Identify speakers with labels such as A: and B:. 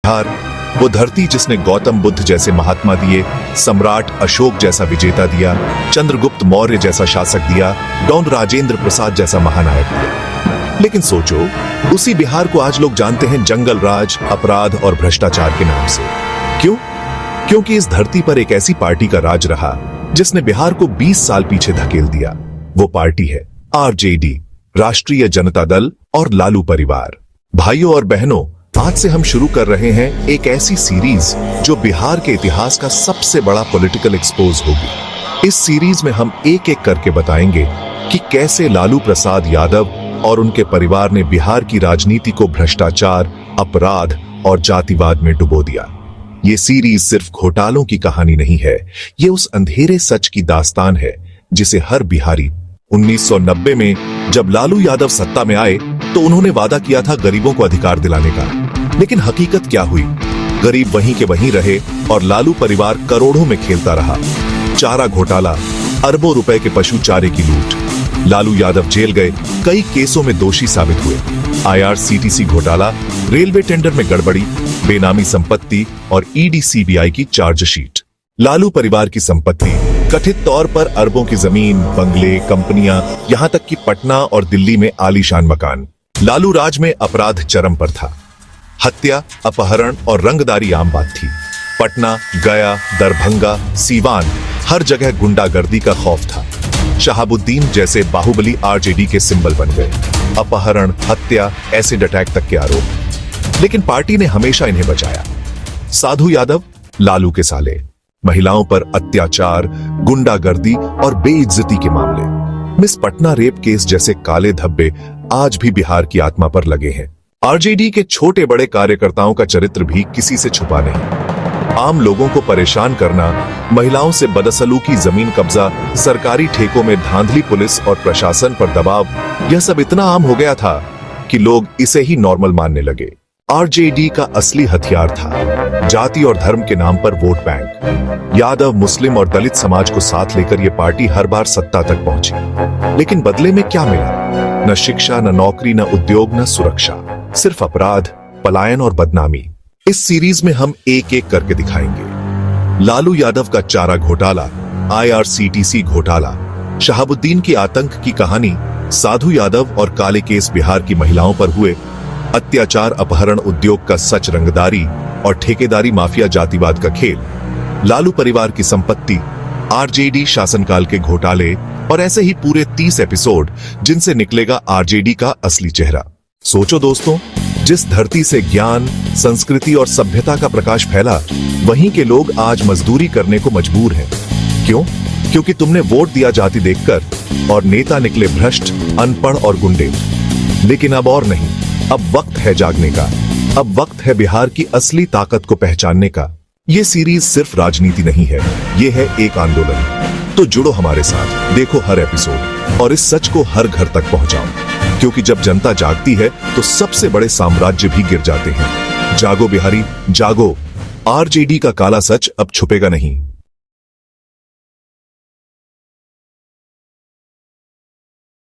A: बिहार, वो धरती जिसने गौतम बुद्ध जैसे महात्मा दिए, सम्राट अशोक जैसा विजेता दिया, चंद्रगुप्त मौर्य जैसा शासक दिया, डॉन राजेंद्र प्रसाद जैसा महानायक दिया। लेकिन सोचो, उसी बिहार को आज लोग जानते हैं जंगल राज, अपराध और भ्रष्टाचार के नाम से। क्यों? क्योंकि इस धरती पर एक ऐसी पार्टी का राज रहा जिसने बिहार को 20 साल पीछे धकेल दिया। वो पार्टी है आरजेडी, राष्ट्रीय जनता दल और लालू परिवार। भाइयों और बहनों, आज से हम शुरू कर रहे हैं एक ऐसी सीरीज जो बिहार के इतिहास का सबसे बड़ा पॉलिटिकल एक्सपोज होगी। इस सीरीज में हम एक एक करके बताएंगे कि कैसे लालू प्रसाद यादव और उनके परिवार ने बिहार की राजनीति को भ्रष्टाचार, अपराध और जातिवाद में डुबो दिया। ये सीरीज सिर्फ घोटालों की कहानी नहीं है, ये उस अंधेरे सच की दास्तान है जिसे हर बिहारी 1990 में जब लालू यादव सत्ता में आए तो उन्होंने वादा किया था गरीबों को अधिकार दिलाने का। लेकिन हकीकत क्या हुई? गरीब वहीं के वहीं रहे और लालू परिवार करोड़ों में खेलता रहा। चारा घोटाला, अरबों रुपए के पशु चारे की लूट। लालू यादव जेल गए, कई केसों में दोषी साबित हुए। IRCTC घोटाला, रेलवे टेंडर में गड़बड़ी, बेनामी संपत्ति और ईडी सीबीआई की चार्जशीट। लालू परिवार की संपत्ति, कथित तौर पर अरबों की जमीन, बंगले, कंपनियां, यहां तक कि पटना और दिल्ली में आलीशान मकान। लालू राज में अपराध चरम पर था। हत्या, अपहरण और रंगदारी आम बात थी। पटना, गया, दरभंगा, सीवान, हर जगह गुंडागर्दी का खौफ था। शहाबुद्दीन जैसे बाहुबली आरजेडी के सिंबल बन गए। अपहरण, हत्या, एसिड अटैक तक के आरोप। लेकिन पार्टी ने हमेशा इन्हें बचाया। साधु यादव, लालू के साले, महिलाओं पर अत्याचार, गुंडागर्दी और बेइज्जती के मामले। मिस पटना रेप केस जैसे काले धब्बे आज भी बिहार की आत्मा पर लगे हैं। आरजेडी के छोटे बड़े कार्यकर्ताओं का चरित्र भी किसी से छुपा नहीं। आम लोगों को परेशान करना, महिलाओं से बदसलूकी, जमीन कब्जा, सरकारी ठेकों में धांधली, पुलिस और प्रशासन पर दबाव, यह सब इतना आम हो गया था कि लोग इसे ही नॉर्मल मानने लगे। आरजेडी का असली हथियार था जाति और धर्म के नाम पर वोट बैंक। यादव, मुस्लिम और दलित समाज को साथ लेकर यह पार्टी हर बार सत्ता तक पहुंची। लेकिन बदले में क्या मिला? न शिक्षा, न नौकरी, न उद्योग, न सुरक्षा, सिर्फ अपराध, पलायन और बदनामी। इस सीरीज में हम एक एक करके दिखाएंगे। लालू यादव का चारा घोटाला, IRCTC घोटाला, शहाबुद्दीन की आतंक की कहानी, साधु यादव और काले केस, बिहार की महिलाओं पर हुए अत्याचार, अपहरण, उद्योग का सच, रंगदारी और ठेकेदारी माफिया, जातिवाद का खेल, लालू परिवार की संपत्ति, आरजेडी शासनकाल के घोटाले और ऐसे ही पूरे 30 एपिसोड जिनसे निकलेगा आरजेडी का असली चेहरा। सोचो दोस्तों, जिस धरती से ज्ञान, संस्कृति और सभ्यता का प्रकाश फैला, वहीं के लोग आज मजदूरी करने को मजबूर हैं। क्यों? क्योंकि तुमने वोट दिया जाति देखकर और नेता निकले भ्रष्ट, अनपढ़ और गुंडे। लेकिन अब और नहीं, अब वक्त है जागने का। अब वक्त है बिहार की असली ताकत को पहचानने का। ये सीरीज सिर्फ राजनीति नहीं है, ये है एक आंदोलन। तो जुड़ो हमारे साथ, देखो हर एपिसोड और इस सच को हर घर तक पहुंचाओ। क्योंकि जब जनता जागती है तो सबसे बड़े साम्राज्य भी गिर जाते हैं। जागो बिहारी, जागो। आरजेडी का काला सच अब छुपेगा नहीं।